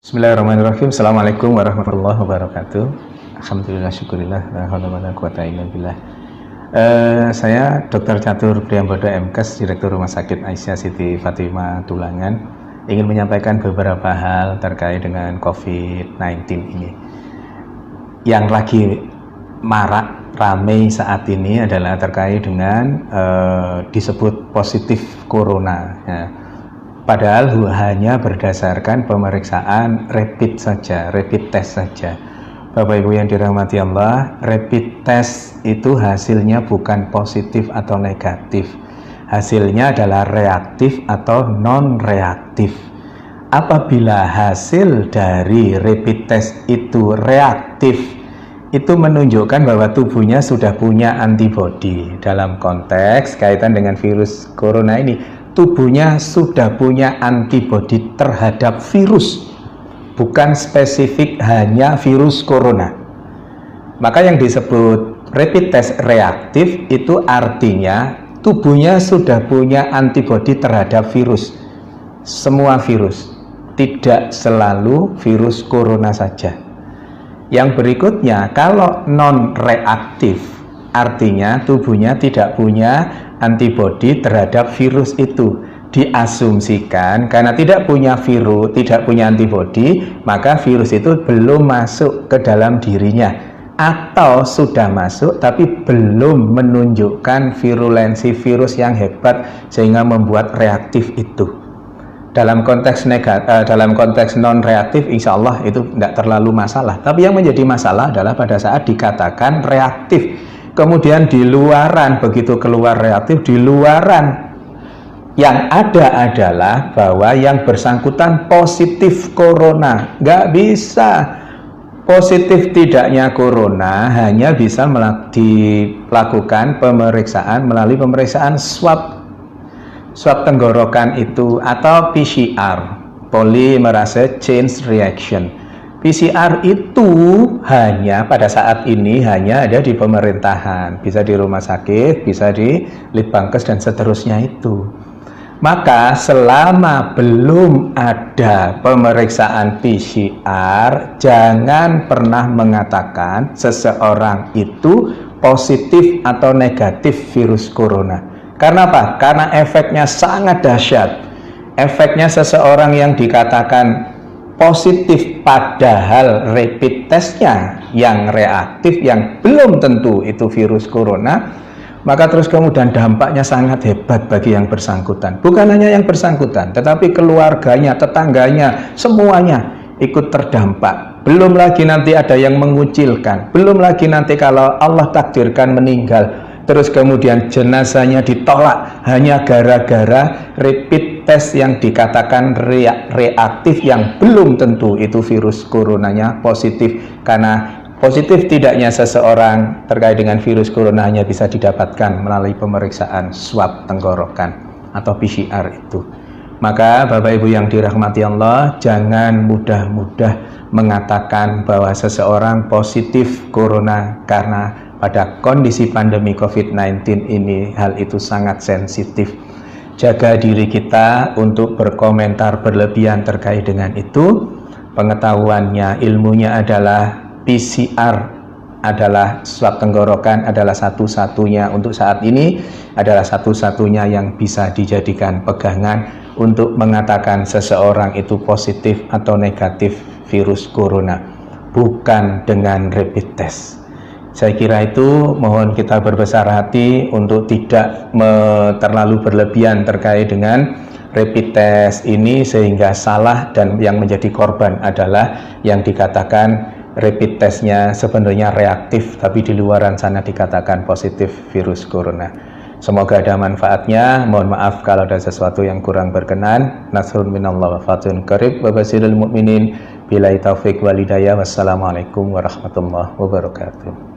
Bismillahirrahmanirrahim. Assalamualaikum warahmatullahi wabarakatuh. Alhamdulillah, syukurillah, la haula wala quwata illa billah. Saya Dr. Catur Priambodo MKes, Direktur Rumah Sakit Aisyah Siti Fatimah Tulangan, ingin menyampaikan beberapa hal terkait dengan COVID-19 ini. Yang lagi marak ramai saat ini adalah terkait dengan disebut positif corona. Ya. Padahal hanya berdasarkan pemeriksaan rapid saja, rapid test saja. Bapak Ibu yang dirahmati Allah, rapid test itu hasilnya bukan positif atau negatif. Hasilnya adalah reaktif atau non-reaktif. Apabila hasil dari rapid test itu reaktif, itu menunjukkan bahwa tubuhnya sudah punya antibodi. Dalam konteks kaitan dengan virus corona ini, tubuhnya sudah punya antibodi terhadap virus, bukan spesifik hanya virus corona. Maka yang disebut rapid test reaktif itu artinya tubuhnya sudah punya antibodi terhadap virus, semua virus, tidak selalu virus corona saja. Yang berikutnya, kalau non reaktif artinya tubuhnya tidak punya antibodi terhadap virus itu. Diasumsikan karena tidak punya virus, tidak punya antibodi, maka virus itu belum masuk ke dalam dirinya, atau sudah masuk tapi belum menunjukkan virulensi virus yang hebat sehingga membuat reaktif itu. Dalam konteks dalam konteks non reaktif, insya Allah itu tidak terlalu masalah. Tapi yang menjadi masalah adalah pada saat dikatakan reaktif, kemudian di luaran, begitu keluar reaktif, di luaran yang ada adalah bahwa yang bersangkutan positif corona. Nggak bisa. Positif tidaknya corona hanya bisa dilakukan pemeriksaan melalui pemeriksaan swab tenggorokan itu, atau PCR, polymerase chain reaction. PCR itu hanya pada saat ini hanya ada di pemerintahan, bisa di rumah sakit, bisa di Litbangkes dan seterusnya itu. Maka selama belum ada pemeriksaan PCR, jangan pernah mengatakan seseorang itu positif atau negatif virus corona. Karena apa? Karena efeknya sangat dahsyat. Efeknya seseorang yang dikatakan positif padahal rapid testnya yang reaktif, yang belum tentu itu virus corona, maka terus kemudian dampaknya sangat hebat bagi yang bersangkutan. Bukan hanya yang bersangkutan, tetapi keluarganya, tetangganya, semuanya ikut terdampak. Belum lagi nanti ada yang mengucilkan, belum lagi nanti kalau Allah takdirkan meninggal, terus kemudian jenazahnya ditolak hanya gara-gara rapid test yang dikatakan reaktif, yang belum tentu itu virus coronanya positif. Karena positif tidaknya seseorang terkait dengan virus corona hanya bisa didapatkan melalui pemeriksaan swab tenggorokan atau PCR itu. Maka Bapak Ibu yang dirahmati Allah, jangan mudah-mudah mengatakan bahwa seseorang positif corona, karena pada kondisi pandemi COVID-19 ini hal itu sangat sensitif. Jaga diri kita untuk berkomentar berlebihan terkait dengan itu. Pengetahuannya, ilmunya adalah PCR adalah swab tenggorokan, adalah satu-satunya untuk saat ini, adalah satu-satunya yang bisa dijadikan pegangan untuk mengatakan seseorang itu positif atau negatif virus corona, bukan dengan rapid test. Saya kira itu, mohon kita berbesar hati untuk tidak terlalu berlebihan terkait dengan rapid test ini sehingga salah, dan yang menjadi korban adalah yang dikatakan rapid testnya sebenarnya reaktif tapi di luaran sana dikatakan positif virus corona. Semoga ada manfaatnya. Mohon maaf kalau ada sesuatu yang kurang berkenan. Nasrun minallah wa fatun qarib wa basyiril mu'minin. Billahi taufiq wal hidayah. Wassalamualaikum warahmatullahi wabarakatuh.